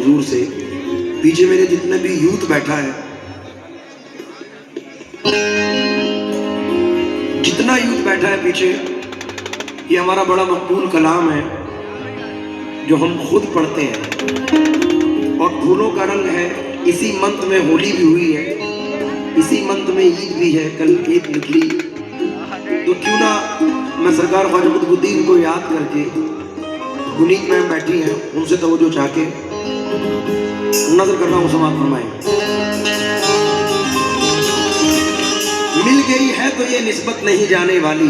दूर से। पीछे मेरे जितने भी यूथ बैठा है, जितना यूथ बैठा है पीछे, ये हमारा बड़ा मकबूल कलाम है जो हम खुद पढ़ते हैं। और फूलों का रंग है, इसी मंथ में होली भी हुई है, इसी मंथ में ईद भी है, कल ईद निकली। तो क्यों ना मैं सरकार ख्वाजा कुतुबुद्दीन को याद करके, गुनीत मैम बैठी हैं, उनसे तवज्जो चाह के नजर कर रहा हूँ, समाप्त फरमाएं। मिल गई है तो ये निस्बत नहीं जाने वाली,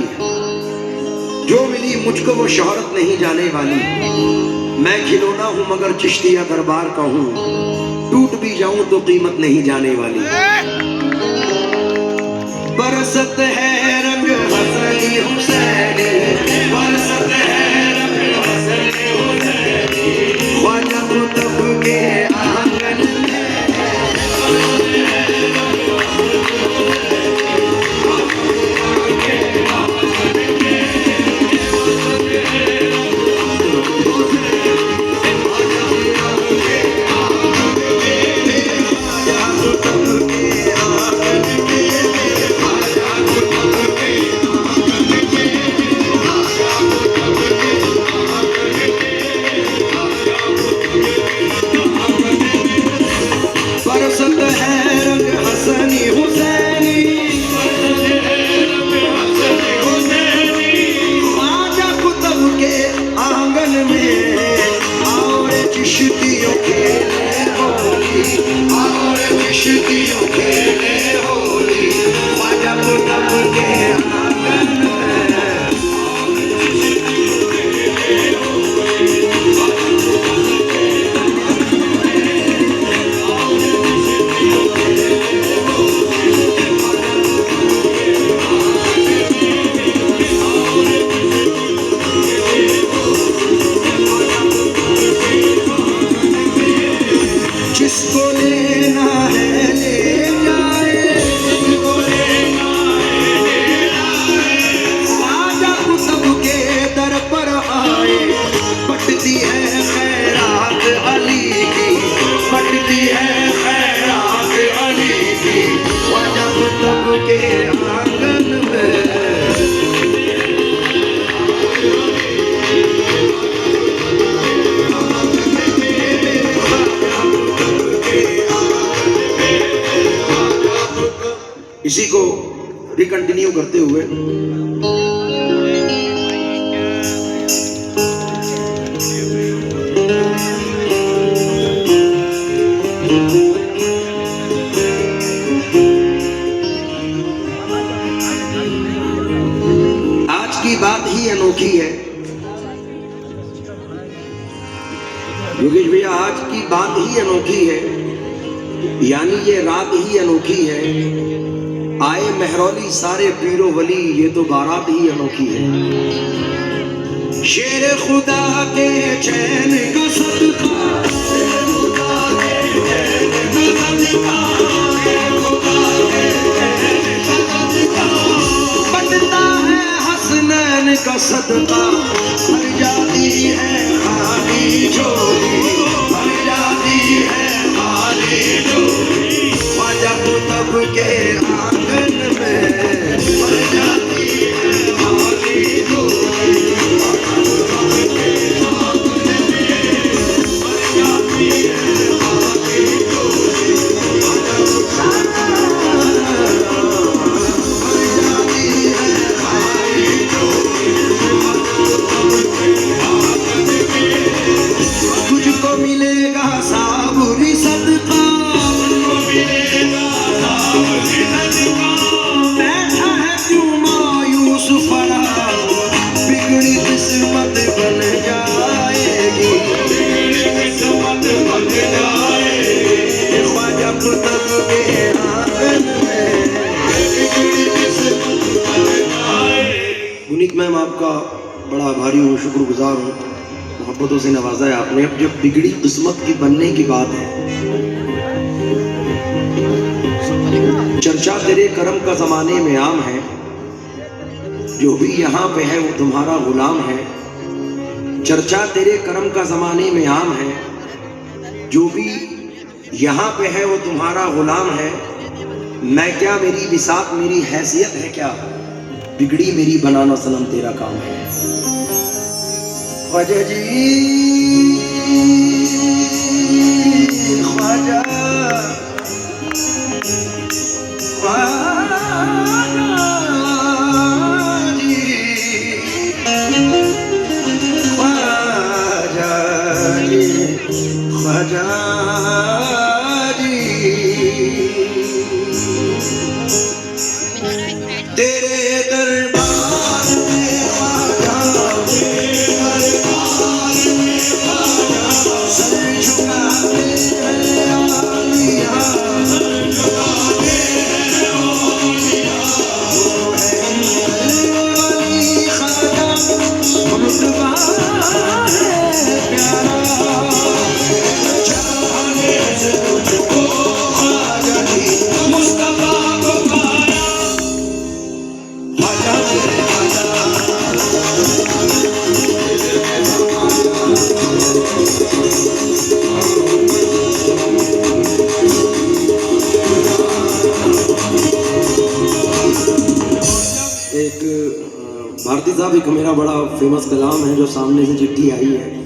जो मिली मुझको वो शोहरत नहीं जाने वाली। मैं खिलौना हूँ मगर चिश्तिया दरबार का हूँ, टूट भी जाऊं तो कीमत नहीं जाने वाली। बरसत है रंग हसनी हुसैनी, बरसत है रंग हसनी हुसैनी, ख्वाजा कुतुब के आंगन में। इसी को रिकंटिन्यू करते हुए आज की बात ही अनोखी है। योगेश भैया, आज की बात ही अनोखी है, यानी ये रात ही अनोखी है। आए मेहरौली सारे पीरो वली, ये तो बारात ही अनोखी है। शेर खुदा के चैन का सदका, बनता है हसनैन का सदका, भर जाती है खाली झोली, भर जाती है खाली झोली। ख्वाजा कुतुब के आंगन में भर जाती है खाली झोली, भर जाती है खाली झोली, भर जाती है खाली झोली। तुझको मिलेगा साबुरी सदका, बैठा है क्यों मायूस फरा, बिगड़ी किस्मत बन जाएगी, किस्मत बन जाएगी। ख्वाजा कुतुब के आंगन में बिगड़ी किस्मत बन जाएगी। गुनीत मैम, आपका बड़ा आभारी हूँ, शुक्रगुजार हूँ, मोहब्बतों से नवाजा है आपने। अब जब बिगड़ी किस्मत की बनने की बात है, चर्चा तेरे करम का जमाने में आम है, जो भी यहाँ पे है वो तुम्हारा गुलाम है। चर्चा तेरे करम का जमाने में आम है, जो भी यहाँ पे है वो तुम्हारा गुलाम है। मैं क्या, मेरी बिसात, मेरी हैसियत है क्या, बिगड़ी मेरी बनाना सनम तेरा काम है। ख्वाजा जी ख्वाजा ख्वाजा जी तेरे दरबार में ख्वाजा, सर झुकाते हैं औलिया, भारती साहब एक मेरा बड़ा फेमस कलाम है जो सामने से चिट्ठी आई है।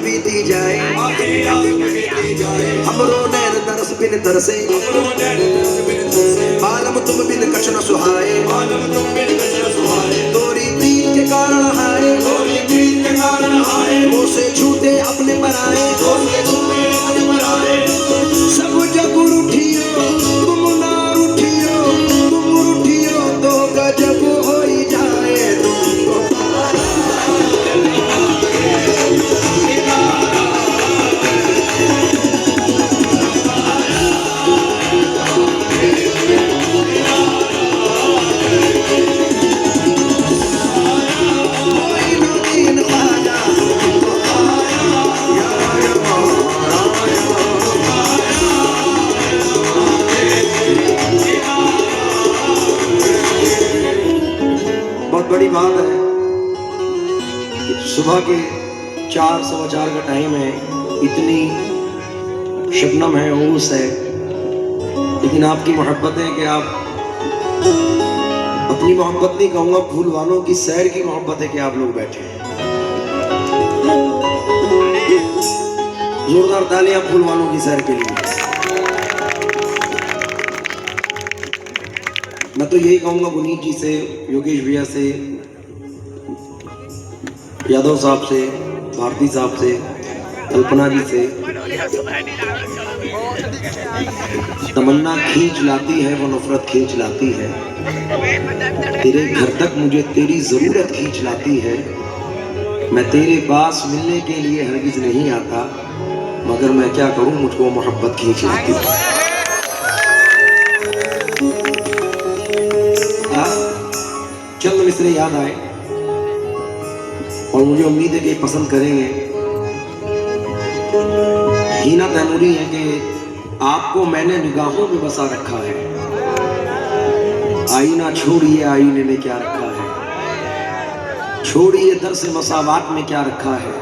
बीती जाए हमरो नैन तरस बिन तरसे बालम तुम बिन कछ न सुहाए तोरी प्रीत के कारण हारे मोसे छूटे अपने बनाए सब जग उठियो तुम ना उठियो तुम उठियो तो गजब हो जाए बड़ी बात है कि सुबह के 4 सवा 4 का टाइम है, इतनी शबनम है, ओस है, लेकिन आपकी मोहब्बत है कि आप अपनी मोहब्बत नहीं कहूँगा, फूल वालों की सैर की मोहब्बत है कि आप लोग बैठे हैं। जोरदार तालियां फूल वालों की सैर के लिए। मैं तो यही कहूँगा गुनीत जी से, योगेश भैया से, यादव साहब से, भारती साहब से, कल्पना जी से तमन्ना खींच लाती है, वो नफरत खींच लाती है। तेरे घर तक मुझे तेरी जरूरत खींच लाती है। मैं तेरे पास मिलने के लिए हरगिज नहीं आता, मगर मैं क्या करूं, मुझको मोहब्बत खींच लाती है। चंद मिसरे याद आए और मुझे उम्मीद है कि पसंद करेंगे। हीना तैमूरी है कि आपको मैंने निगाहों में बसा रखा है, आईना छोड़िए आईने में क्या रखा है, छोड़िए दर से मसावात में क्या रखा है।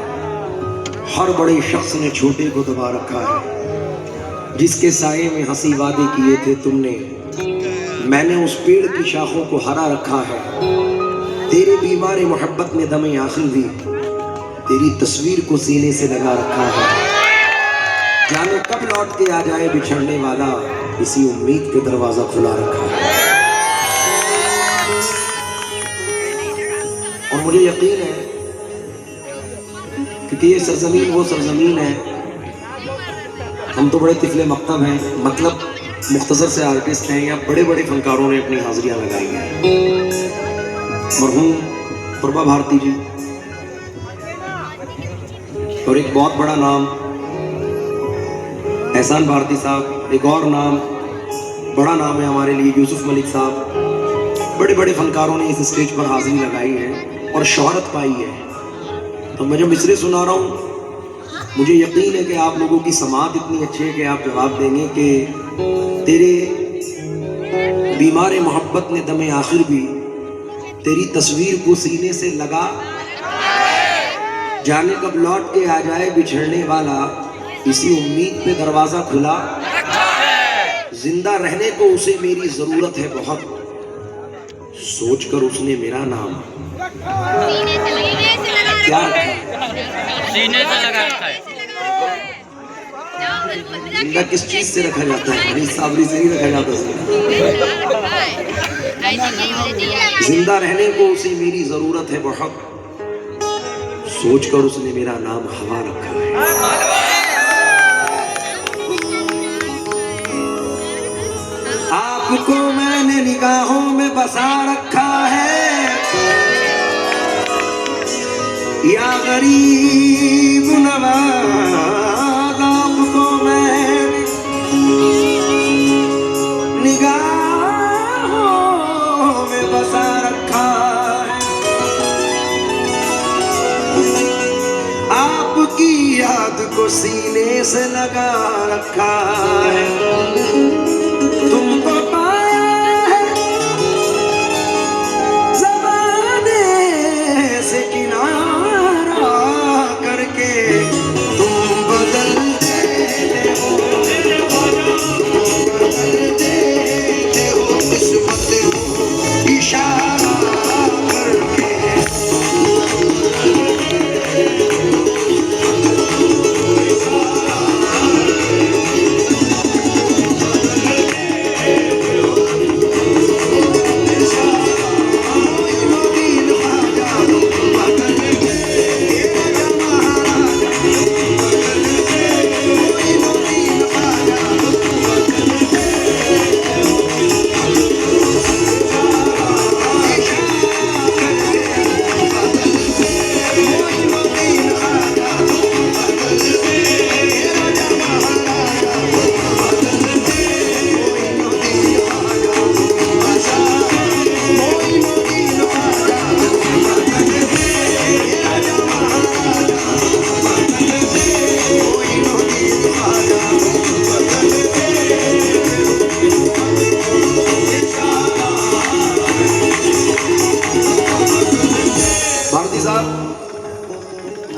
हर बड़े शख्स ने छोटे को दबा रखा है, जिसके साये में हंसी वादे किए थे तुमने, मैंने उस पेड़ की शाखों को हरा रखा है। तेरे बीमार मोहब्बत ने दमे आखिर भी तेरी तस्वीर को सीने से लगा रखा है। जाने कब लौट के आ जाए बिछड़ने वाला, इसी उम्मीद के दरवाजा खुला रखा है। और मुझे यकीन है क्योंकि ये सरजमीन वो सरजमीन है, हम तो बड़े तिफले मकतब हैं, मतलब मुख्तसर से आर्टिस्ट हैं या बड़े बड़े फनकारों ने अपनी हाजिरियां लगाई हैं। मरहूम प्रभा भारती जी और एक बहुत बड़ा नाम एहसान भारती साहब, एक और नाम बड़ा नाम है हमारे लिए यूसुफ मलिक साहब। बड़े बड़े फनकारों ने इस स्टेज पर हाजिरी लगाई है और शोहरत पाई है। तो मैं जो मिसरे सुना रहा हूँ, मुझे यकीन है कि आप लोगों की समाअत इतनी अच्छी है कि आप जवाब देंगे कि तेरे बीमार मोहब्बत ने दमे आखिर भी तेरी तस्वीर को सीने से लगा, जाने कब लौट के आ जाए बिछड़ने वाला, इसी उम्मीद पे दरवाजा खुला। जिंदा रहने को उसे मेरी जरूरत है बहुत, सोचकर उसने मेरा नाम क्या रखा, सीने से लगा रखा है। जिंदा किस चीज से रखा जाता है? हरी सावरी से नहीं रखा जाता। जिंदा रहने को उसे मेरी जरूरत है बहुत, सोचकर उसने मेरा नाम हवा रखा है। आपको मैंने निगाहों में बसा रखा है, या गरीब नवाज, आपको मैंने निगाहों में बसा रखा है। आपकी याद को सीने से लगा रखा है। तुमको पाया है ज़माने से किनारा करके, तुम बदलते हो, बदलते हो किस्मत को इशारा करके।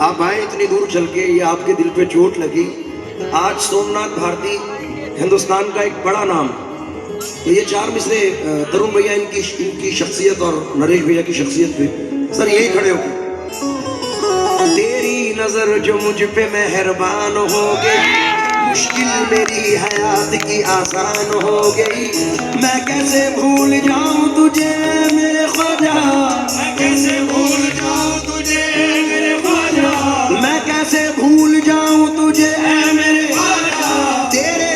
आप आए इतनी दूर चल के, ये आपके दिल पे चोट लगी। आज सोमनाथ भारती हिंदुस्तान का एक बड़ा नाम। तो ये चार मिसरे तरुण भैया इनकी शख्सियत और नरेश भैया की शख्सियत पे सर यही खड़े हो। तेरी नजर जो मुझ पे मेहरबान हो गई, मुश्किल मेरी हयात की आसान हो गई। मैं कैसे भूल जाऊं तुझे मेरे ख्वाजा, मैं कैसे भूल जाऊं तुझे मेरे ख्वाजा, मैं कैसे भूल जाऊं तुझे मेरे ख्वाजा। तेरे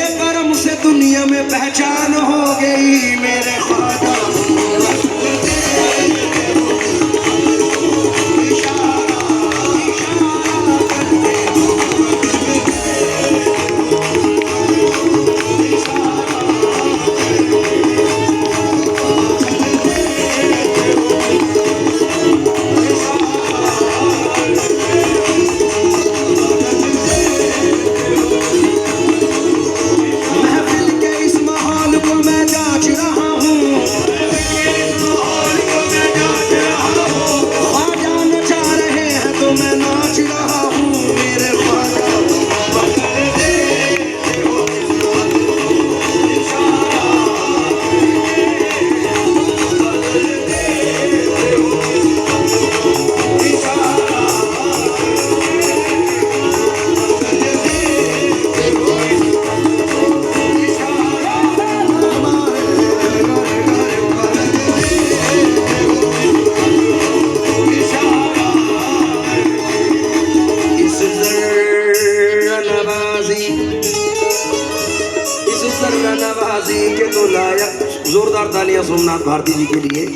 लायक। जोरदार तालियां सोमनाथ भारती जी के लिए।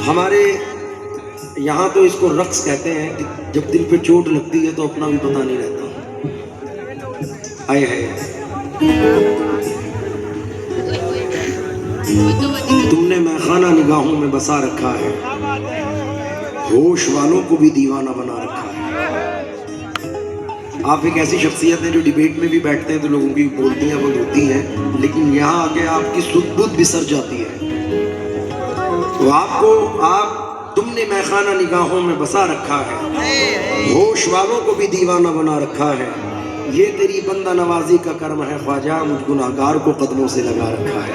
हमारे यहाँ तो इसको रक्स कहते हैं कि जब दिल पे चोट लगती है तो अपना भी पता नहीं रहता। आए है तुमने मैखाना निगाहों में बसा रखा है, होश वालों को भी दीवाना बना रखा है। आप एक ऐसी शख्सियत हैं जो डिबेट में भी बैठते हैं तो लोगों की बोलतियां बंद होती हैं, लेकिन यहाँ आके आपकी सुध-बुध बिसर जाती है। तो तुमने मैखाना निगाहों में बसा रखा है, होश वालों को भी दीवाना बना रखा है। ये तेरी बंदा नवाजी का कर्म है ख्वाजा, मुझ गुनाहगार को कदमों से लगा रखा है।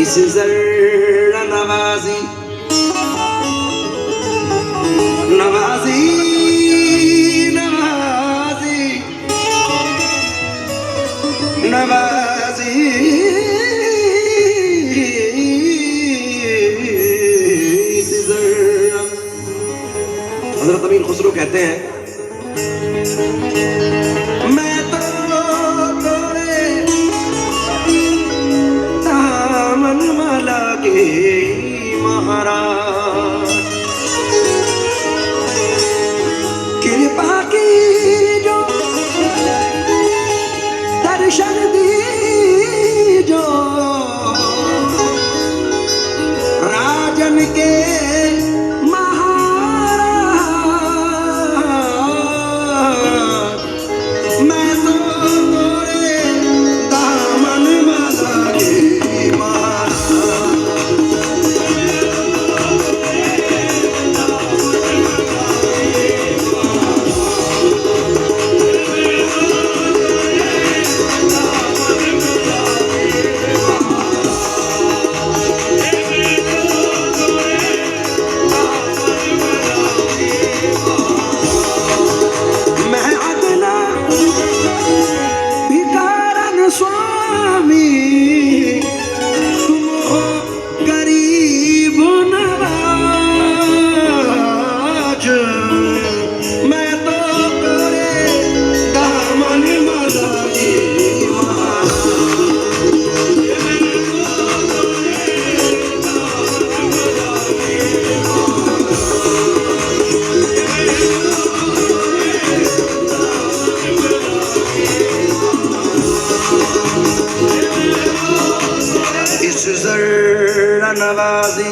इस ज़र्रा नवाजी नवाजी नवाजी नवाजी हज़रत अमीर खुसरो कहते हैं, मैं तो तोरे दामन माला के महाराज, कृपा की जो दर्शन दी जो राजन के नवाजी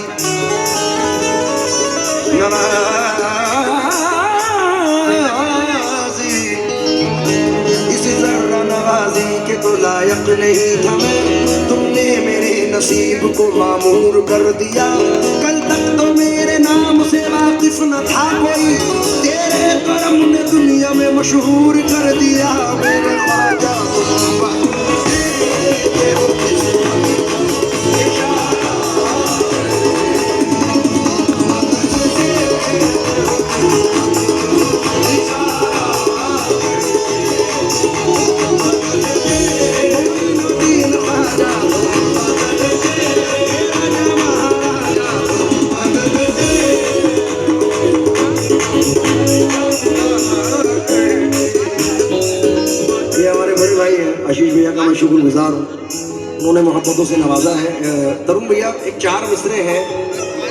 नवाजी इस ज़र्रा नवाजी के तो लायक नहीं था मैं, तुमने मेरे नसीब को मामूर कर दिया। कल तक तो मेरे नाम से वाकिफ न था कोई, तेरे करम ने दुनिया में मशहूर कर दिया। मेरे ख्वाजा आशीष भैया का मैं शुक्रगुजार हूँ, उन्होंने मोहब्बतों से नवाजा है। तरुण भैया एक 4 मिसरे हैं